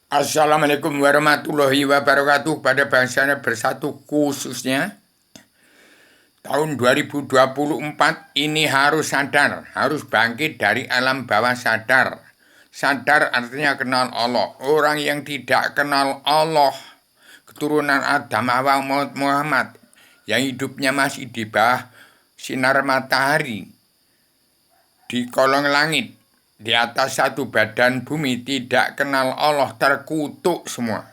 Assalamualaikum warahmatullahi wabarakatuh. Pada bangsanya bersatu khususnya tahun 2024 ini harus sadar, harus bangkit dari alam bawah sadar. Sadar artinya kenal Allah. Orang yang tidak kenal Allah, keturunan Adam, Hawa, Muhammad, yang hidupnya masih di bawah sinar matahari, di kolong langit, di atas satu badan bumi, tidak kenal Allah, terkutuk semua.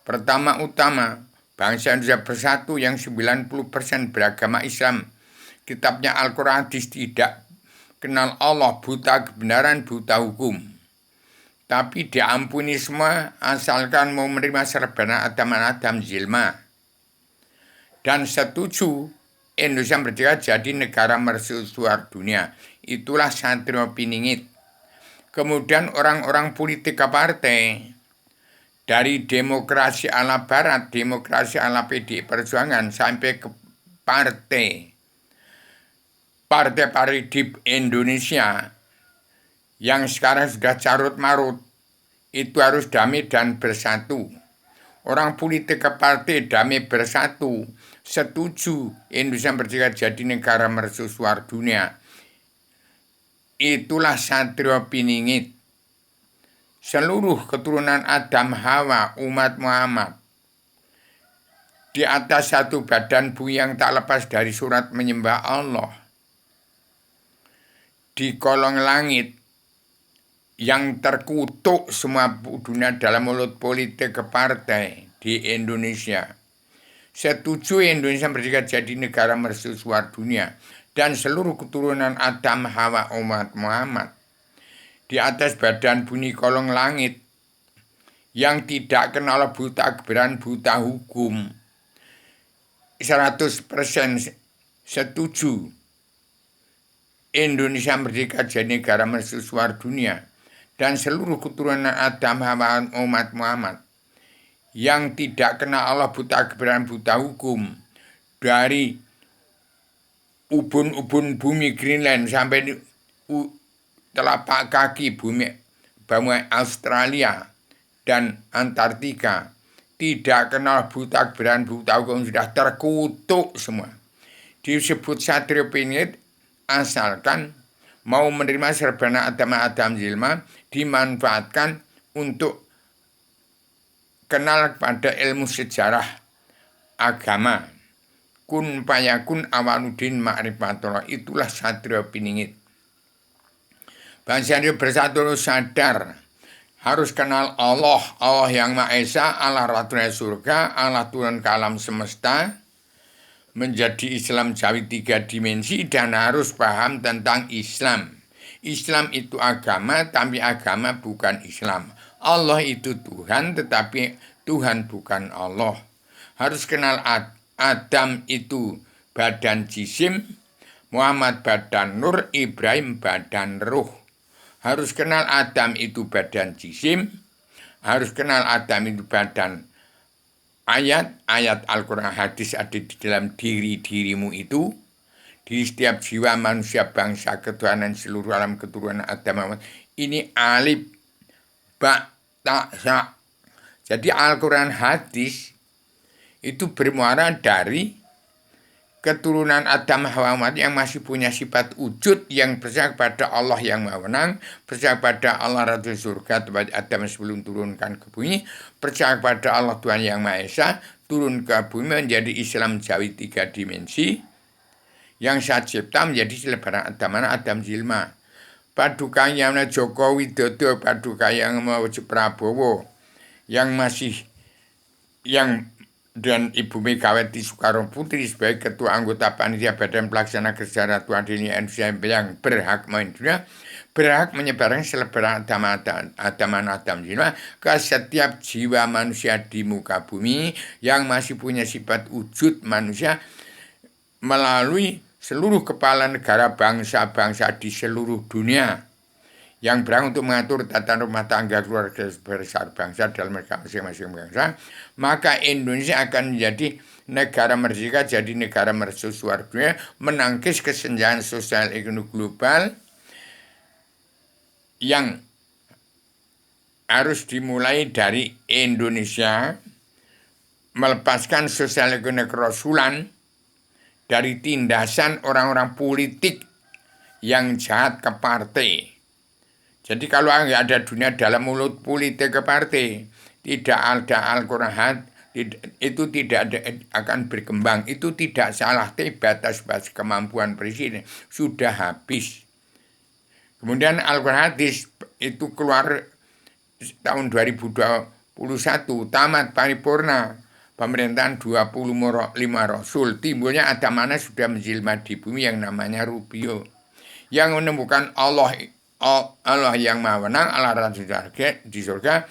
Pertama-utama, bangsa Indonesia bersatu yang 90% beragama Islam. Kitabnya Al-Quran tidak kenal Allah, buta kebenaran, buta hukum. Tapi diampuni semua asalkan mau menerima serbana Adam Zilma. Dan setuju Indonesia merdeka jadi negara mercusuar dunia. Itulah Satrio Piningit. Kemudian orang-orang politik ke partai, dari demokrasi ala barat, demokrasi ala PDI Perjuangan, sampai ke partai di Indonesia yang sekarang sudah carut marut, itu harus damai dan bersatu. Orang politik ke partai damai bersatu, setuju Indonesia merdeka jadi negara mercusuar dunia. Itulah Satrio Piningit. Seluruh keturunan Adam, Hawa, umat Muhammad, di atas satu badan bumi yang tak lepas dari surat menyembah Allah, di kolong langit yang terkutuk semua dunia dalam mulut politik ke partai di Indonesia. Setuju Indonesia merdeka jadi negara mercusuar dunia, dan seluruh keturunan Adam, Hawa, umat Muhammad, di atas badan bumi kolong langit yang tidak kenal buta kebenaran, buta hukum, 100% setuju Indonesia merdeka jadi negara mercusuar dunia, dan seluruh keturunan Adam, Hawa, umat Muhammad yang tidak kenal Allah, buta kebenaran, buta hukum, dari ubun-ubun bumi Greenland sampai telapak kaki bumi Australia dan Antartika, tidak kenal buta kebenaran, buta hukum, sudah terkutuk semua. Disebut Satrio Piningit asalkan mau menerima serbana Adam Zilma, dimanfaatkan untuk kenal pada ilmu sejarah agama. Kun payakun awaluddin ma'rifatullah, itulah Satrio Piningit. Bangsa Indonesia bersatu sadar, harus kenal Allah, Allah yang Maha Esa, Allah Ratuna Surga, Allah turun ke alam semesta, menjadi Islam Jawi 3 dimensi, dan harus paham tentang Islam. Islam itu agama, tapi agama bukan Islam. Allah itu Tuhan, tetapi Tuhan bukan Allah. Harus kenal Adam itu badan jisim, Muhammad badan nur, Ibrahim badan ruh. Harus kenal Adam itu badan jisim, harus kenal Adam itu badan ayat Al-Quran, hadis ada di dalam dirimu itu, di setiap jiwa manusia, bangsa, ketuhanan, seluruh alam keturunan Adam. Ini alif, ba, ta, sa. Jadi Al-Quran hadis itu bermuara dari keturunan Adam, Hawa, yang masih punya sifat wujud, yang percaya kepada Allah yang Maha Menang, percaya pada Allah Rasul Surga tempat Adam sebelum turunkan ke bumi, percaya kepada Allah Tuhan yang Maha Esa, turun ke bumi menjadi Islam Jawi 3 dimensi, yang saya cipta menjadi selebaran Adam Zilma. Paduka yang Joko Widodo, paduka yang Prabowo, yang dan Ibu Megawati Soekarno Putri sebagai Ketua Anggota Panitia Badan Pelaksana Kerja Ratu Adilnya Indonesia yang berhak menyebarkan selebaran Adam Zilma ke setiap jiwa manusia di muka bumi yang masih punya sifat wujud manusia, melalui seluruh kepala negara, bangsa-bangsa di seluruh dunia yang berhak untuk mengatur tata rumah tangga keluarga besar bangsa dalam masing-masing bangsa, maka Indonesia akan menjadi negara merdeka, jadi negara mercusuar dunia, menangkis kesenjangan sosial, ekonomi, global, yang harus dimulai dari Indonesia, melepaskan sosial ekonomi kerasulan dari tindasan orang-orang politik yang jahat ke partai. Jadi kalau nggak ada dunia dalam mulut politik ke partai, tidak ada Al-Quran, itu tidak akan berkembang. Itu tidak salah, tapi batas-batas kemampuan presiden sudah habis. Kemudian Al-Quran hadis itu keluar tahun 2021, tamat paripurna pemerintahan 25 Rasul. Timbulnya Adamana sudah menjelma di bumi yang namanya Rubio, yang menemukan Allah yang maha menang, Allah di surga,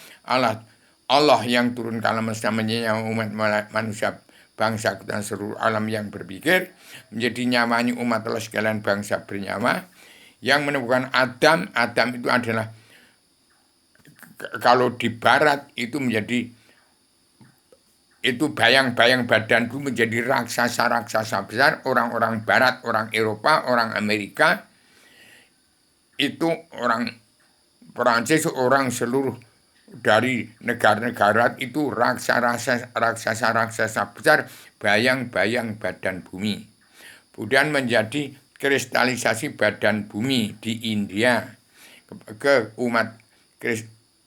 Allah yang turun ke alam semesta menyenyum umat manusia, bangsa dan seluruh alam yang berpikir, menjadi nyawanya umat Allah sekalian bangsa bernyawa, yang menemukan Adam itu adalah, kalau di barat itu menjadi, itu bayang-bayang badan bumi menjadi raksasa-raksasa besar, orang-orang barat, orang Eropa, orang Amerika, itu orang Perancis, orang seluruh dari negara-negara itu raksasa-raksasa besar, bayang-bayang badan bumi. Kemudian menjadi kristalisasi badan bumi di India ke umat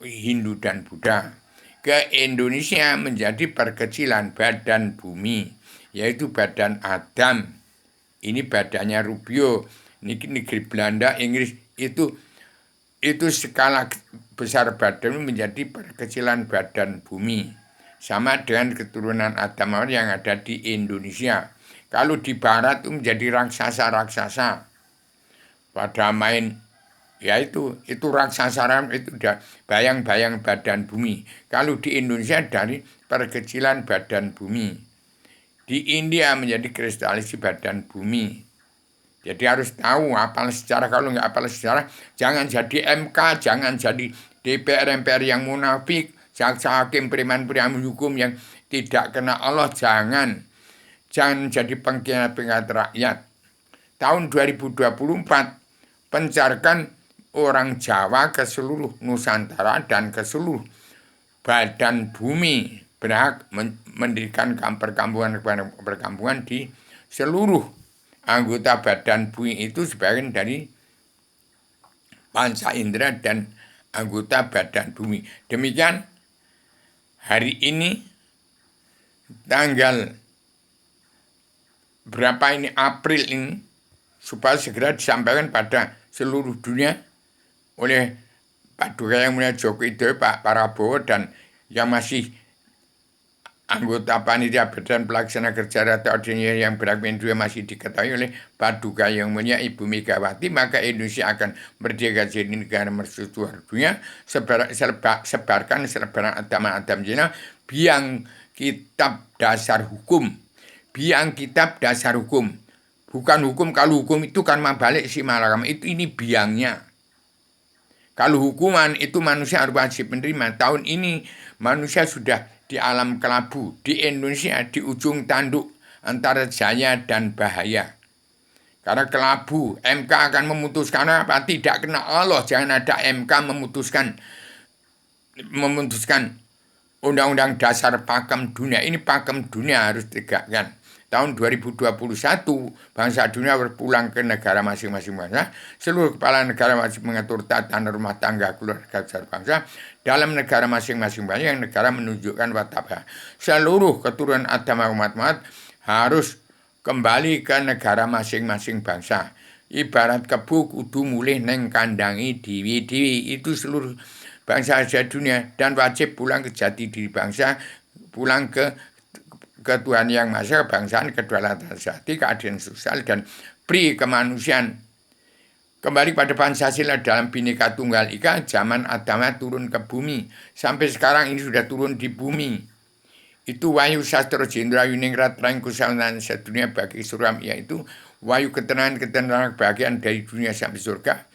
Hindu dan Buddha. Ke Indonesia menjadi perkecilan badan bumi, yaitu badan Adam. Ini badannya Rubio, negeri Belanda, Inggris, itu skala besar badan menjadi perkecilan badan bumi. Sama dengan keturunan Adam yang ada di Indonesia. Kalau di barat itu menjadi raksasa-raksasa. Pada main, ya itu raksasa itu udah bayang-bayang badan bumi. Kalau di Indonesia dari perkecilan badan bumi. Di India menjadi kristalisi badan bumi. Jadi harus tahu, hafal sejarah. Kalau nggak hafal sejarah, jangan jadi MK, jangan jadi DPR MPR yang munafik, jaksa hakim preman-preman hukum yang tidak kena Allah, jangan jadi pengkhianat rakyat. Tahun 2024 pencarkan orang Jawa ke seluruh Nusantara dan ke seluruh badan bumi berhak mendirikan perkampungan di seluruh anggota badan bumi itu sebagian dari panca indera dan anggota badan bumi. Demikian hari ini tanggal berapa ini, April ini, supaya segera disampaikan pada seluruh dunia oleh Pak Duka Yang Mulia Joko Widodo, Pak Prabowo, dan yang masih anggota panitia badan pelaksana kerja rata ordinary yang beragam juga masih diketahui oleh Pak Duka Yang Mulia Ibu Megawati, maka Indonesia akan merdeka jadi negara mercusuar dunia. Sebarkan Adam Jena, biang kitab dasar hukum. Biang kitab dasar hukum. Bukan hukum, kalau hukum itu kan balik si malakam, itu ini biangnya. Kalau hukuman itu manusia harus wajib menerima. Tahun ini manusia sudah di alam kelabu, di Indonesia di ujung tanduk antara jaya dan bahaya. Karena kelabu, MK akan memutuskan apa? Tidak kena Allah, jangan ada MK memutuskan undang-undang dasar pakem dunia. Ini pakem dunia harus ditegakkan. Tahun 2021, bangsa dunia berpulang ke negara masing-masing bangsa. Seluruh kepala negara masing mengatur tatanan rumah tangga keluarga besar bangsa. Dalam negara masing-masing bangsa yang negara menunjukkan watak. Seluruh keturunan agama umat-umat harus kembali ke negara masing-masing bangsa. Ibarat kebu kudu mulih neng kandangi diwi-diwi. Itu seluruh bangsa dunia, dan wajib pulang ke jati diri bangsa, pulang ke Tuhan Yang Maha Esa, kebangsaan, kedaulatan sejati, keadilan sosial, dan pri kemanusiaan. Kembali pada Pancasila dalam Bhinneka Tunggal Ika, zaman Adama turun ke bumi. Sampai sekarang ini sudah turun di bumi. Itu wahyu sastra Jendra Yuningrat Rang Kusanan sedunia bagi suram, yaitu wahyu ketenangan kebahagiaan dari dunia sampai surga.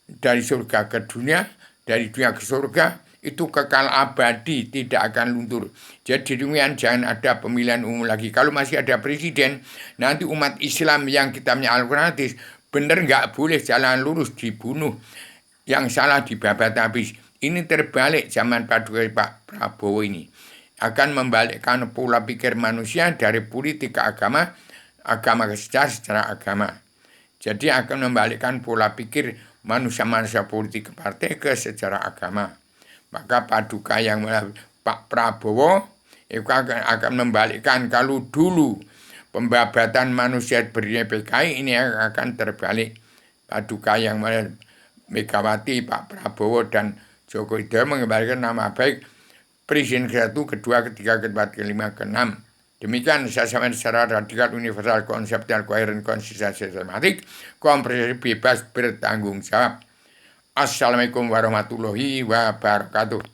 Dari surga ke dunia, dari dunia ke surga, itu kekal abadi, tidak akan luntur. Jadi demikian, jangan ada pemilihan umum lagi. Kalau masih ada presiden, nanti umat Islam yang kitabnya Al-Quran hadis, benar nggak boleh jalan lurus, dibunuh. Yang salah dibabat habis. Ini terbalik zaman Paduka Pak Prabowo ini. Akan membalikkan pola pikir manusia dari politik ke agama ke secara agama. Jadi akan membalikkan pola pikir manusia-manusia politik ke partai ke secara agama. Maka Paduka yang Pak Prabowo itu akan membalikkan. Kalau dulu pembabatan manusia berdiri PKI, ini akan terbalik. Paduka yang Megawati, Pak Prabowo, dan Joko Widodo mengembalikan nama baik Presiden ke-1, kedua, ketiga, keempat, kelima, keenam. Demikian saya sampaikan secara radikal, universal, konseptual, koheren, konsisten, sistematik, komprehensif, bebas, bertanggung jawab. Assalamualaikum warahmatullahi wabarakatuh.